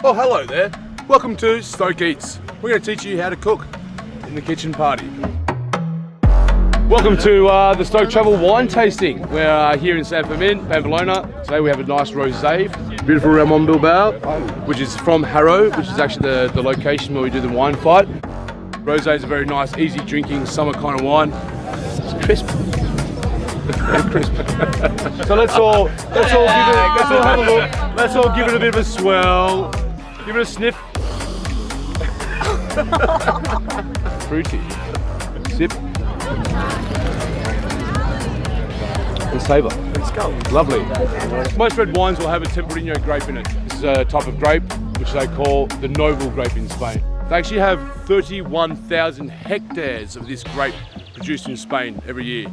Oh, hello there. Welcome to Stoke Eats. We're going to teach you how to cook in the kitchen party. Welcome to the Stoke Travel wine tasting. We're here in San Fermin, Pamplona. Today we have a nice rosé, beautiful Ramon Bilbao, which is from Harrow, which is actually the location where we do the wine fight. Rosé is a very nice, easy drinking summer kind of wine. It's crisp. Very crisp. So let's all have a look. Let's all give it a bit of a swell. Give it a sniff. Fruity. Sip. And savour. Let's go. Lovely. Most red wines will have a Tempranillo grape in it. This is a type of grape which they call the noble grape in Spain. They actually have 31,000 hectares of this grape produced in Spain every year.